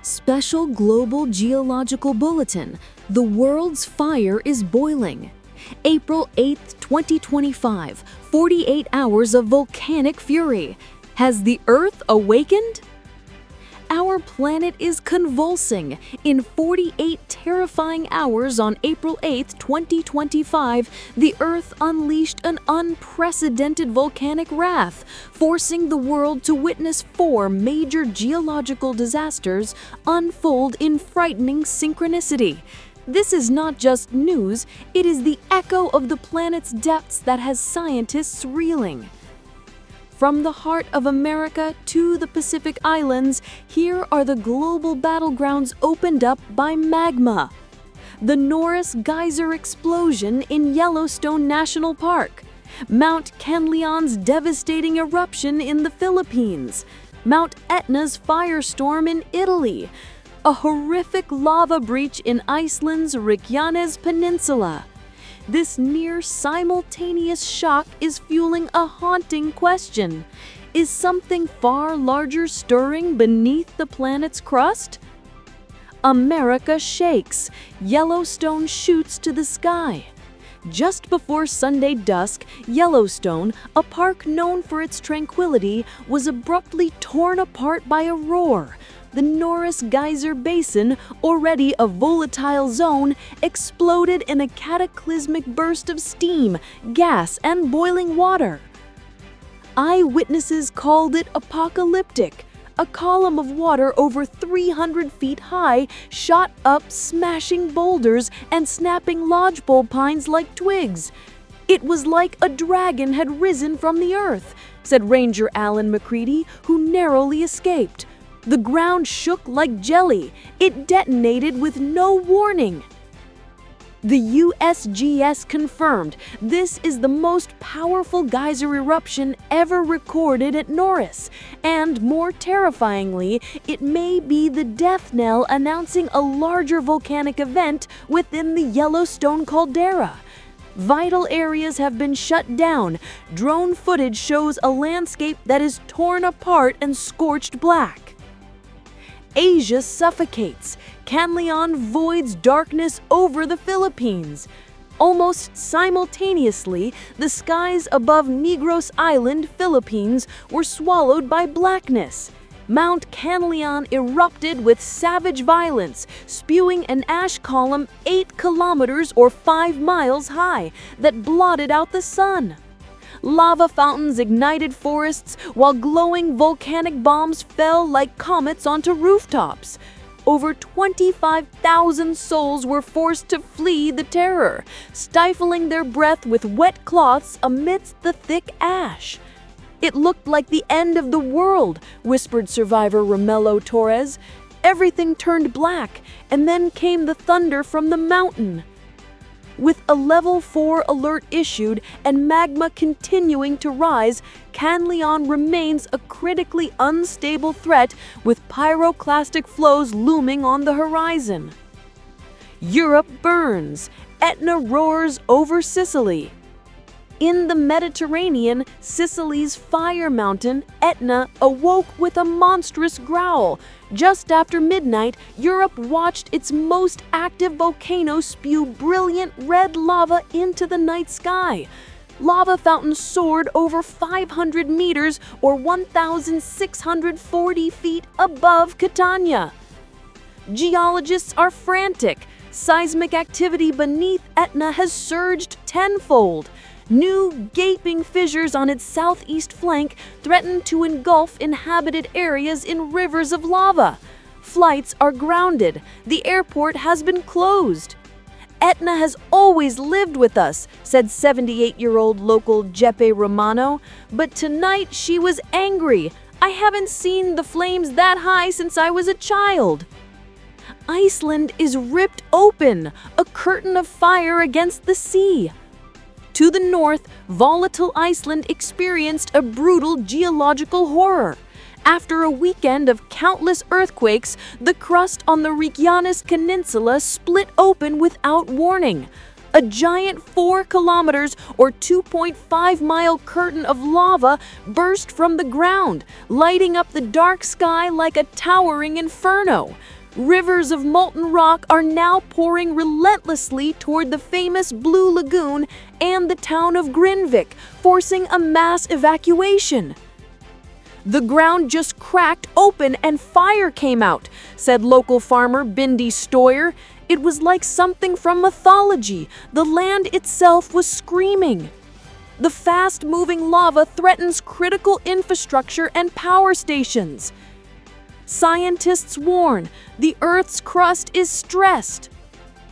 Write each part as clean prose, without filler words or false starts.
Special Global Geological Bulletin. The world's fire is boiling. April 8, 2025. 48 hours of volcanic fury. Has the Earth awakened? Our planet is convulsing. In 48 terrifying hours on April 8, 2025, the Earth unleashed an unprecedented volcanic wrath, forcing the world to witness 4 major geological disasters unfold in frightening synchronicity. This is not just news, it is the echo of the planet's depths that has scientists reeling. From the heart of America to the Pacific Islands, here are the global battlegrounds opened up by magma. The Norris Geyser explosion in Yellowstone National Park, Mount Canleon's devastating eruption in the Philippines, Mount Etna's firestorm in Italy, a horrific lava breach in Iceland's Reykjanes Peninsula. This near-simultaneous shock is fueling a haunting question. Is something far larger stirring beneath the planet's crust? America shakes. Yellowstone shoots to the sky. Just before Sunday dusk, Yellowstone, a park known for its tranquility, was abruptly torn apart by a roar. The Norris Geyser Basin, already a volatile zone, exploded in a cataclysmic burst of steam, gas, and boiling water. Eyewitnesses called it apocalyptic. A column of water over 300 feet high shot up, smashing boulders and snapping lodgepole pines like twigs. It was like a dragon had risen from the earth, said Ranger Alan McCready, who narrowly escaped. The ground shook like jelly. It detonated with no warning. The USGS confirmed this is the most powerful geyser eruption ever recorded at Norris, and more terrifyingly, it may be the death knell announcing a larger volcanic event within the Yellowstone caldera. Vital areas have been shut down. Drone footage shows a landscape that is torn apart and scorched black. Asia suffocates. Canleon voids darkness over the Philippines. Almost simultaneously, the skies above Negros Island, Philippines, were swallowed by blackness. Mount Canleon erupted with savage violence, spewing an ash column 8 kilometers or 5 miles high that blotted out the sun. Lava fountains ignited forests, while glowing volcanic bombs fell like comets onto rooftops. Over 25,000 souls were forced to flee the terror, stifling their breath with wet cloths amidst the thick ash. "It looked like the end of the world," whispered survivor Romello Torres. "Everything turned black, and then came the thunder from the mountain." With a level 4 alert issued and magma continuing to rise, Canleon remains a critically unstable threat with pyroclastic flows looming on the horizon. Europe burns. Etna roars over Sicily. In the Mediterranean, Sicily's fire mountain, Etna, awoke with a monstrous growl. Just after midnight, Europe watched its most active volcano spew brilliant red lava into the night sky. Lava fountains soared over 500 meters or 1,640 feet above Catania. Geologists are frantic. Seismic activity beneath Etna has surged tenfold. New gaping fissures on its southeast flank threaten to engulf inhabited areas in rivers of lava. Flights are grounded. The airport has been closed. "Etna has always lived with us," said 78-year-old local Jeppe Romano. "But tonight she was angry. I haven't seen the flames that high since I was a child." Iceland is ripped open, a curtain of fire against the sea. To the north, volatile Iceland experienced a brutal geological horror. After a weekend of countless earthquakes, the crust on the Reykjanes Peninsula split open without warning. A giant 4 kilometers or 2.5-mile curtain of lava burst from the ground, lighting up the dark sky like a towering inferno. Rivers of molten rock are now pouring relentlessly toward the famous Blue Lagoon and the town of Grinvik, forcing a mass evacuation. "The ground just cracked open and fire came out," said local farmer Bindi Stoyer. "It was like something from mythology. The land itself was screaming." The fast-moving lava threatens critical infrastructure and power stations. Scientists warn the Earth's crust is stressed.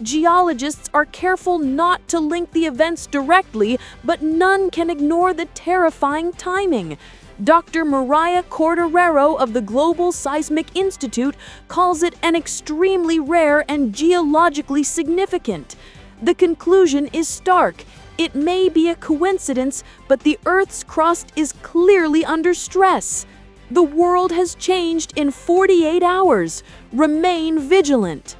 Geologists are careful not to link the events directly, but none can ignore the terrifying timing. Dr. Mariah Corderero of the Global Seismic Institute calls it an extremely rare and geologically significant. The conclusion is stark. It may be a coincidence, but the Earth's crust is clearly under stress. The world has changed in 48 hours. Remain vigilant.